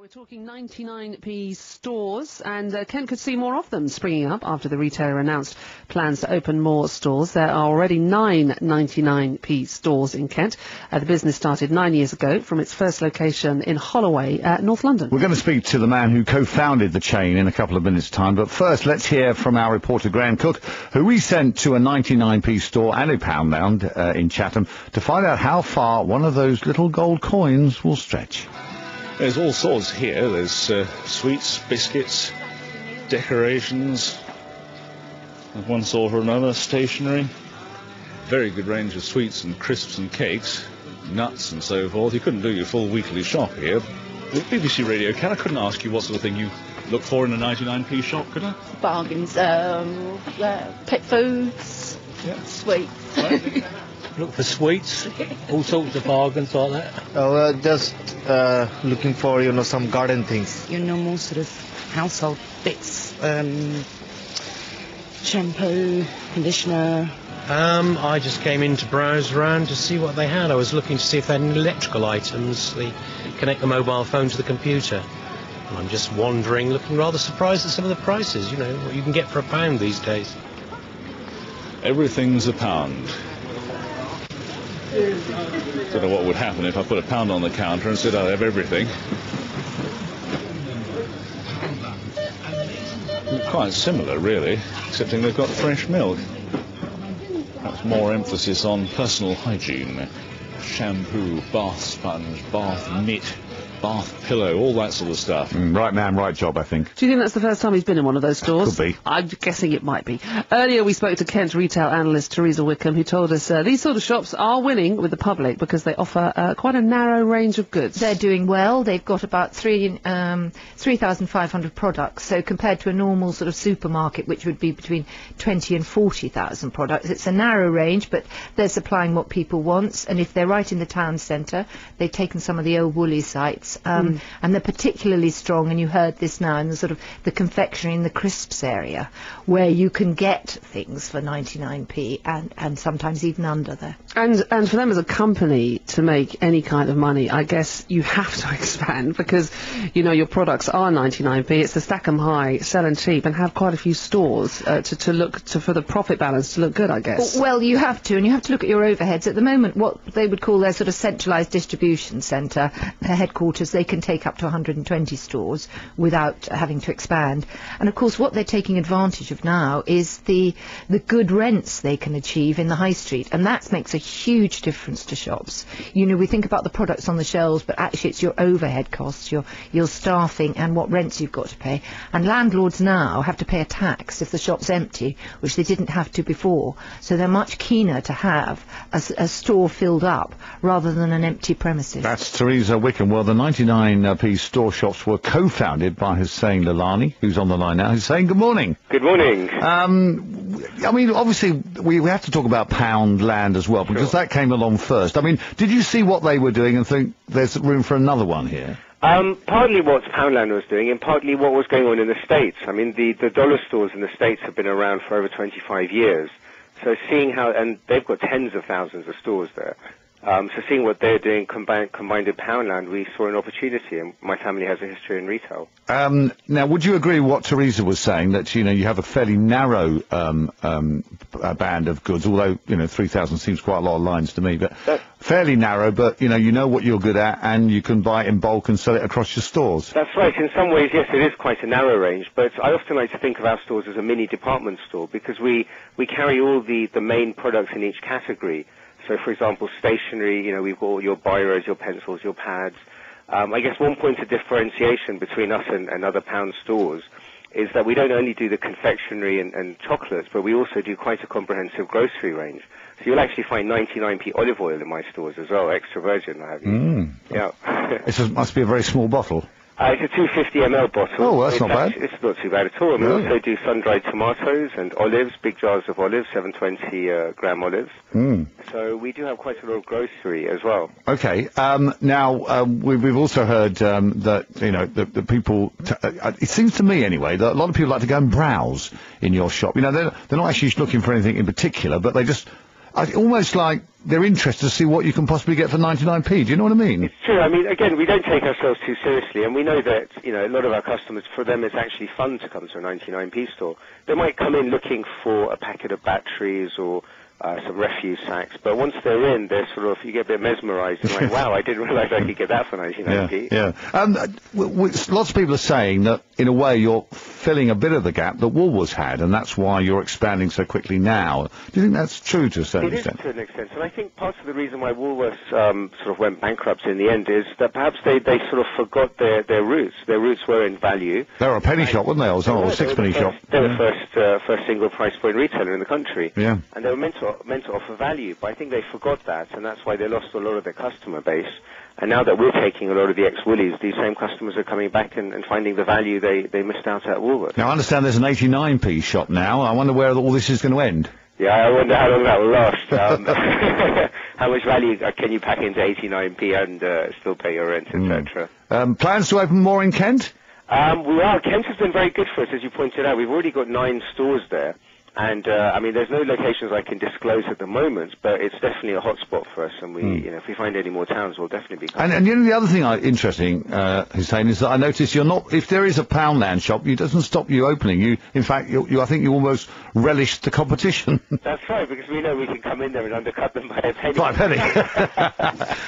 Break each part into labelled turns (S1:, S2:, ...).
S1: We're talking 99p stores, and Kent could see more of them springing up after the retailer announced plans to open more stores. There are already 9 99p stores in Kent. The business started 9 years ago from its first location in Holloway, North London.
S2: We're going to speak to the man who co-founded the chain in a couple of minutes' time, but first let's hear from our reporter Graham Cook, who we sent to a 99p store and a Poundland in Chatham to find out how far one of those little gold coins will stretch.
S3: There's all sorts here. There's sweets, biscuits, decorations, of one sort or another, stationery. Very good range of sweets and crisps and cakes, nuts and so forth. You couldn't do your full weekly shop here. With BBC Radio, I couldn't ask you what sort of thing you look for in a 99p shop, could I?
S4: Bargains, pet foods,
S3: Yeah.
S4: sweets.
S3: Right.
S5: Look for sweets, all sorts of bargains like that.
S6: Just looking for, some garden things.
S4: Your normal sort of household bits, shampoo, conditioner.
S5: I just came in to browse around to see what they had. I was looking to see if they had any electrical items. They connect the mobile phone to the computer. And I'm just wandering, looking rather surprised at some of the prices, what you can get for £1 these days.
S3: Everything's £1. Don't know what would happen if I put £1 on the counter and said I'd have everything. Quite similar, really, excepting they've got fresh milk. Perhaps more emphasis on personal hygiene. Shampoo, bath sponge, bath mitt, bath pillow, all that sort of stuff.
S2: Right man, right job, I think.
S1: Do you think that's the first time he's been in one of those stores?
S2: Could be.
S1: I'm guessing it might be. Earlier we spoke to Kent retail analyst Teresa Wickham, who told us these sort of shops are winning with the public because they offer quite a narrow range of goods.
S7: They're doing well. They've got about 3,500 products. So compared to a normal sort of supermarket, which would be between 20 and 40,000 products, it's a narrow range, but they're supplying what people want. And if they're right in the town centre, they've taken some of the old Woolly sites. And they're particularly strong, and you heard this now, in the sort of the confectionery and the crisps area, where you can get things for 99p and sometimes even under there.
S1: And for them as a company to make any kind of money, I guess you have to expand because, your products are 99p. It's to stack 'em high, sell 'em cheap, and have quite a few stores for the profit balance to look good, I guess.
S7: Well, you have to, and you have to look at your overheads. At the moment, what they would call their sort of centralised distribution centre, their headquarters, they can take up to 120 stores without having to expand. And of course what they're taking advantage of now is the good rents they can achieve in the high street, and that makes a huge difference to shops. We think about the products on the shelves, but actually it's your overhead costs, your staffing, and what rents you've got to pay. And landlords now have to pay a tax if the shop's empty, which they didn't have to before. So they're much keener to have a store filled up rather than an empty premises.
S2: That's Teresa Wickham. Well, the 99p store shops were co-founded by Hussein Lalani, who's on the line now. Hussein, good morning.
S8: Good morning.
S2: Obviously, we have to talk about Poundland as well, because that came along first. Did you see what they were doing and think there's room for another one here?
S8: Partly what Poundland was doing, and partly what was going on in the States. The dollar stores in the States have been around for over 25 years. So seeing how, and they've got tens of thousands of stores there. So seeing what they're doing combined with Poundland, we saw an opportunity, and my family has a history in retail.
S2: Now, would you agree with what Teresa was saying, that, you have a fairly narrow band of goods, although, 3,000 seems quite a lot of lines to me, but fairly narrow, but, you know what you're good at, and you can buy it in bulk and sell it across your stores.
S8: That's right. In some ways, yes, it is quite a narrow range, but I often like to think of our stores as a mini department store, because we carry all the main products in each category. So, for example, stationery, we've got all your biros, your pencils, your pads. I guess one point of differentiation between us and other Pound stores is that we don't only do the confectionery and chocolates, but we also do quite a comprehensive grocery range. So you'll actually find 99p olive oil in my stores as well, extra virgin, I have you. Yeah.
S2: It must be a very small bottle.
S8: It's a 250 ml bottle.
S2: Oh, that's not bad.
S8: It's not too bad at all. And we also do sun-dried tomatoes and olives, big jars of olives, 720 gram olives. So we do have quite a lot of grocery as well.
S2: Okay. Now, we've also heard that, the people, it seems to me anyway, that a lot of people like to go and browse in your shop. They're not actually looking for anything in particular, but they just almost like they're interested to see what you can possibly get for 99p. Do you know what I mean?
S8: It's true. I mean, again, we don't take ourselves too seriously, and we know that, you know, a lot of our customers, for them, it's actually fun to come to a 99p store. They might come in looking for a packet of batteries or some refuse sacks, but once they're in, they're sort of, you get a bit mesmerised and like, wow, I didn't realise I could get that for 99p.
S2: Yeah. Lots of people are saying that, in a way, you're filling a bit of the gap that Woolworths had, and that's why you're expanding so quickly now. Do you think that's true to a certain extent?
S8: It is to an extent, and I think part of the reason why Woolworths sort of went bankrupt in the end is that perhaps they sort of forgot their roots. Their roots were in value.
S2: They were a penny shop, weren't they? Or a sixpenny shop.
S8: They were the first single price point retailer in the country.
S2: Yeah.
S8: And they were meant to offer value, but I think they forgot that, and that's why they lost a lot of their customer base. And now that we're taking a lot of the ex-Woolies, these same customers are coming back and finding the value they missed out at Woolworths.
S2: Now, I understand there's an 89p shop now. I wonder where all this is going to end.
S8: Yeah, I wonder how long that will last. How much value can you pack into 89p and still pay your rent, etc.?
S2: Plans to open more in Kent?
S8: We are. Kent has been very good for us, as you pointed out. We've already got 9 stores there. And, I mean, there's no locations I can disclose at the moment, but it's definitely a hotspot for us. And we, you know, if we find any more towns, we'll definitely be coming.
S2: And you know, the other thing interesting, Hussein, is that I noticed you're not, if there is a Poundland shop, it doesn't stop you opening. You, in fact, I think you almost relish the competition.
S8: That's right, because we know we can come in there and undercut them by a penny.
S2: By a penny.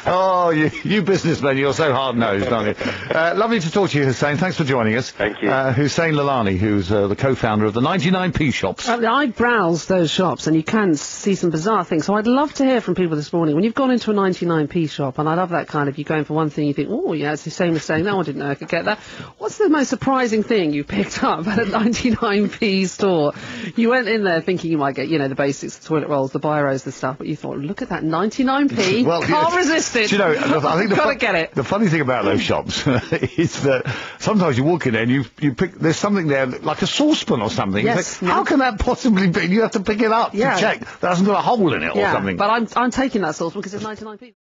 S2: Oh, you businessmen, you're so hard-nosed, aren't you? Lovely to talk to you, Hussein. Thanks for joining us.
S8: Thank you.
S2: Hussein Lalani, who's the co-founder of the 99p shops.
S1: I browse those shops, and you can see some bizarre things. So I'd love to hear from people this morning. When you've gone into a 99p shop, and I love that kind of, you're going for one thing, you think, oh, yeah, it's the same as saying, no, I didn't know I could get that. What's the most surprising thing you picked up at a 99p store? You went in there thinking you might get, you know, the basics, the toilet rolls, the biros, the stuff, but you thought, look at that, 99p,
S2: well,
S1: can't resist it.
S2: Do you know, I think
S1: gotta get it.
S2: The funny thing about those shops is that sometimes you walk in there and you pick, there's something there, like a saucepan or something.
S1: Yes.
S2: You think, how can that possibly be? You have to pick it up to check that hasn't got a hole in it or something.
S1: But I'm taking that saucepan because it's 99p.